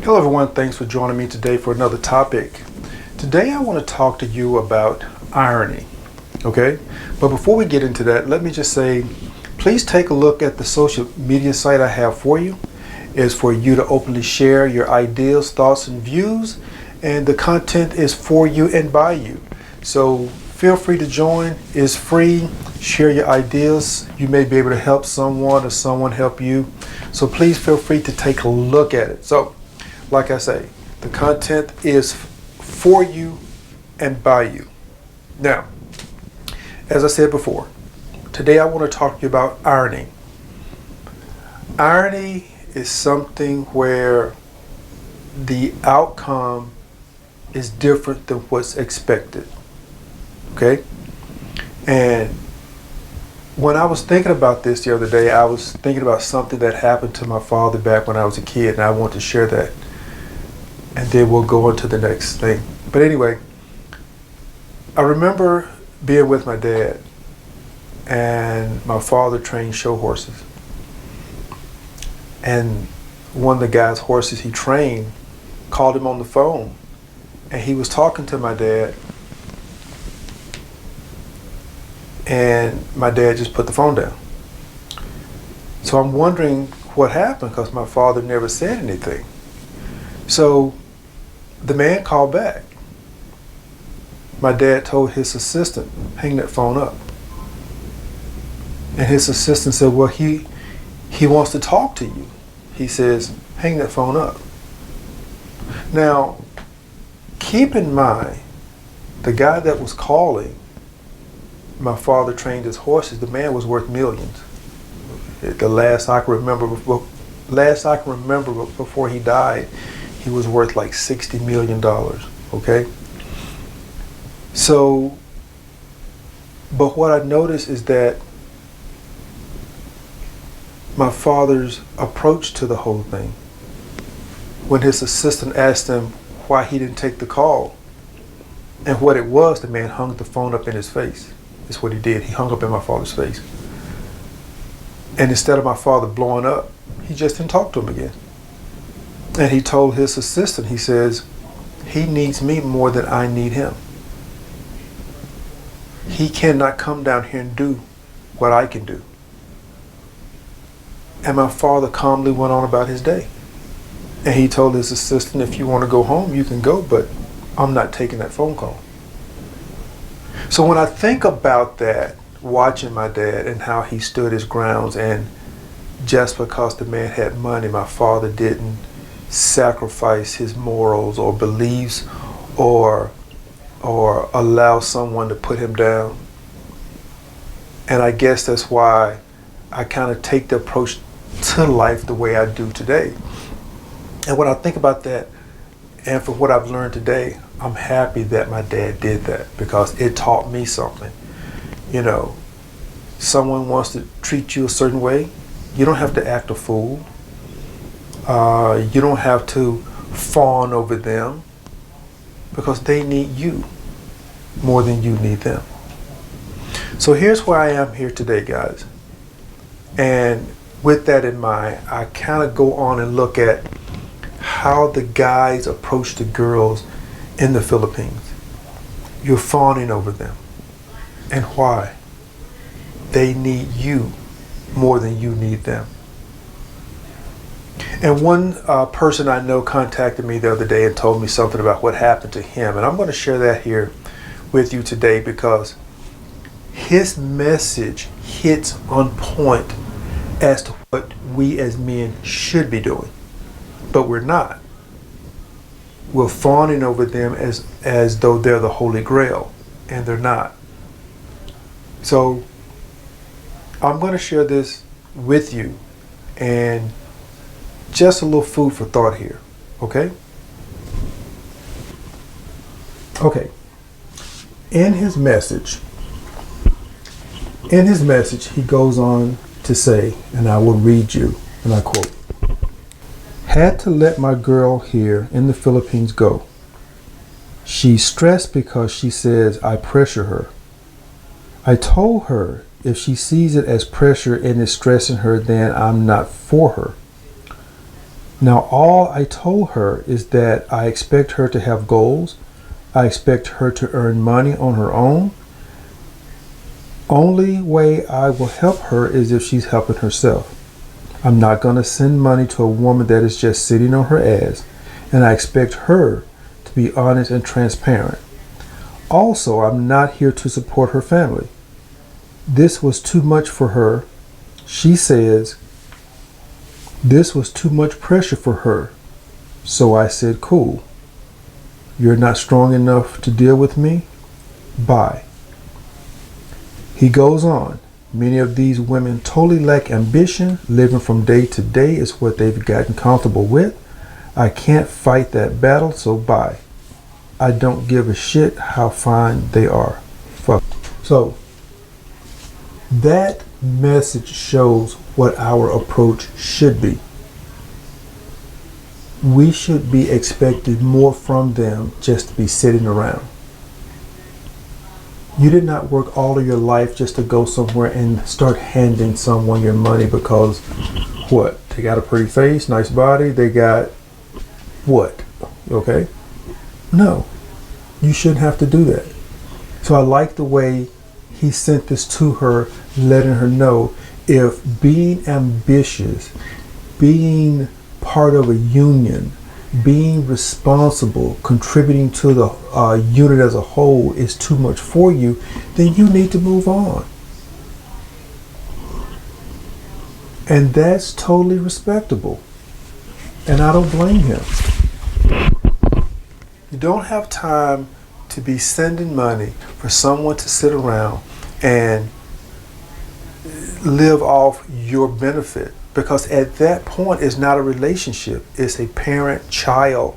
Hello everyone, thanks for joining me today for another topic. Today I want to talk to you about irony, okay? But before we get into that, let me just say, please take a look at the social media site I have for you. It's for you to openly share your ideas, thoughts, and views, and the content is for you and by you. So feel free to join, it's free, share your ideas. You may be able to help someone or someone help you. So please feel free to take a look at it. So, like I say, the content is for you and by you. Now, as I said before, today I want to talk to you about irony. Irony is something where the outcome is different than what's expected. Okay? And when I was thinking about this the other day, I was thinking about something that happened to my father back when I was a kid, and I want to share that. And then we'll go on to the next thing. But anyway, I remember being with my dad, and my father trained show horses. And one of the guy's horses he trained called him on the phone, and he was talking to my dad, and my dad just put the phone down. So I'm wondering what happened, because my father never said anything. So the man called back. My dad told his assistant, hang that phone up. And his assistant said, well, he wants to talk to you. He says, hang that phone up. Now, keep in mind, the guy that was calling, my father trained his horses, the man was worth millions. The last I can remember before he died, he was worth like $60 million, okay? So, but what I noticed is that my father's approach to the whole thing, when his assistant asked him why he didn't take the call, and what it was, the man hung the phone up in his face. That's what he did. He hung up in my father's face. And instead of my father blowing up, he just didn't talk to him again. And he told his assistant, he says, he needs me more than I need him. He cannot come down here and do what I can do. And my father calmly went on about his day. And he told his assistant, if you want to go home, you can go, but I'm not taking that phone call. So when I think about that, watching my dad and how he stood his grounds, and just because the man had money, my father didn't sacrifice his morals or beliefs or allow someone to put him down. And I guess that's why I kind of take the approach to life the way I do today. And when I think about that, and from what I've learned today, I'm happy that my dad did that, because it taught me something. You know, someone wants to treat you a certain way, you don't have to act a fool. You don't have to fawn over them, because they need you more than you need them. So here's where I am here today, guys. And with that in mind, I kind of go on and look at how the guys approach the girls in the Philippines. You're fawning over them. And why? They need you more than you need them. And one person I know contacted me the other day and told me something about what happened to him. And I'm going to share that here with you today, because his message hits on point as to what we as men should be doing. But we're not. We're fawning over them as though they're the Holy Grail, and they're not. So I'm going to share this with you, and just a little food for thought here, okay? Okay. In his message, he goes on to say, and I will read you, and I quote, "Had to let my girl here in the Philippines go. She's stressed because she says I pressure her. I told her if she sees it as pressure and is stressing her, then I'm not for her. Now, all I told her is that I expect her to have goals. I expect her to earn money on her own. Only way I will help her is if she's helping herself. I'm not going to send money to a woman that is just sitting on her ass, and I expect her to be honest and transparent. Also, I'm not here to support her family. This was too much for her. She says this was too much pressure for her. So I said, cool. You're not strong enough to deal with me? Bye. He goes on. Many of these women totally lack ambition. Living from day to day is what they've gotten comfortable with. I can't fight that battle, so bye. I don't give a shit how fine they are. Fuck. So, that message shows what our approach should be. We should be expected more from them just to be sitting around. You did not work all of your life just to go somewhere and start handing someone your money because what? They got a pretty face, nice body, they got what? Okay? No. You shouldn't have to do that. So I like the way he sent this to her, letting her know if being ambitious, being part of a union, being responsible, contributing to the unit as a whole is too much for you, then you need to move on. And that's totally respectable. And I don't blame him. You don't have time to be sending money for someone to sit around and live off your benefit, because at that point it's not a relationship, it's a parent-child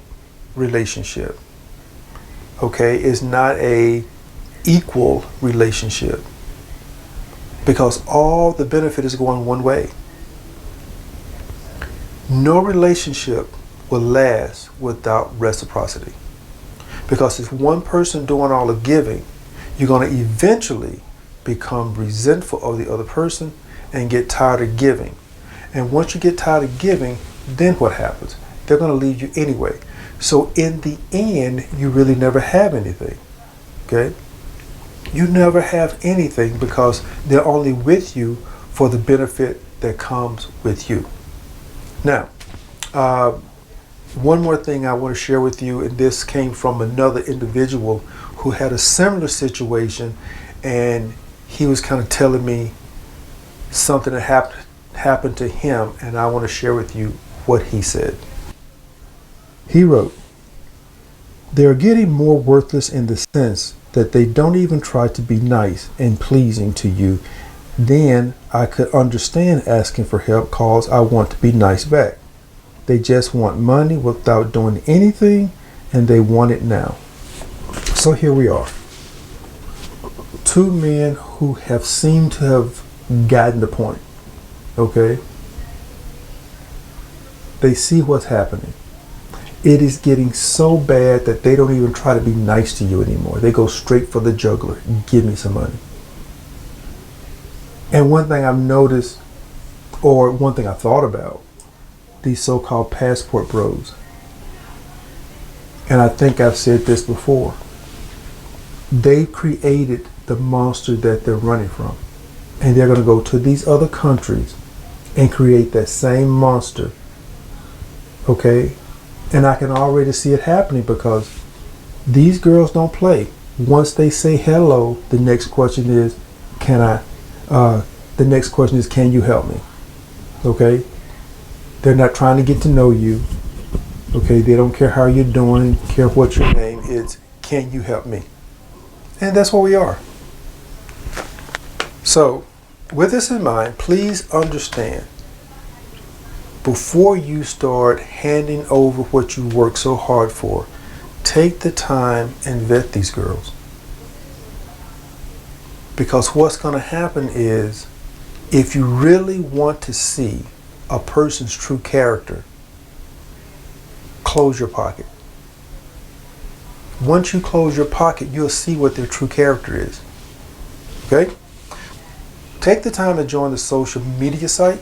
relationship. Okay, it's not a equal relationship, because all the benefit is going one way. No relationship will last without reciprocity, because if one person doing all the giving, you're going to eventually become resentful of the other person and get tired of giving. And once you get tired of giving, then what happens? They're going to leave you anyway. So in the end, you really never have anything. Okay? You never have anything because they're only with you for the benefit that comes with you. Now, one more thing I want to share with you, and this came from another individual who had a similar situation, and he was kind of telling me something that happened to him, and I want to share with you what he said. He wrote, "They are getting more worthless in the sense that they don't even try to be nice and pleasing to you. Then I could understand asking for help cause I want to be nice back. They just want money without doing anything, and they want it now." So here we are. Two men who have seemed to have gotten the point. Okay? They see what's happening. It is getting so bad that they don't even try to be nice to you anymore. They go straight for the jugular. Give me some money. And one thing I've noticed, or one thing I thought about, these so-called passport bros. And I think I've said this before. They created the monster that they're running from. And they're going to go to these other countries and create that same monster. Okay? And I can already see it happening because these girls don't play. Once they say hello, the next question is, can you help me? Okay? They're not trying to get to know you. Okay? They don't care how you're doing, care what your name is. Can you help me? And that's where we are. So, with this in mind, please understand, before you start handing over what you work so hard for, take the time and vet these girls. Because what's going to happen is, if you really want to see a person's true character, close your pocket. Once you close your pocket, you'll see what their true character is. Okay? Take the time to join the social media site.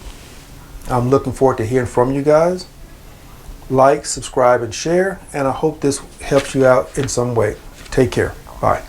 I'm looking forward to hearing from you guys. like, subscribe, and share. And I hope this helps you out in some way. Take care. Bye.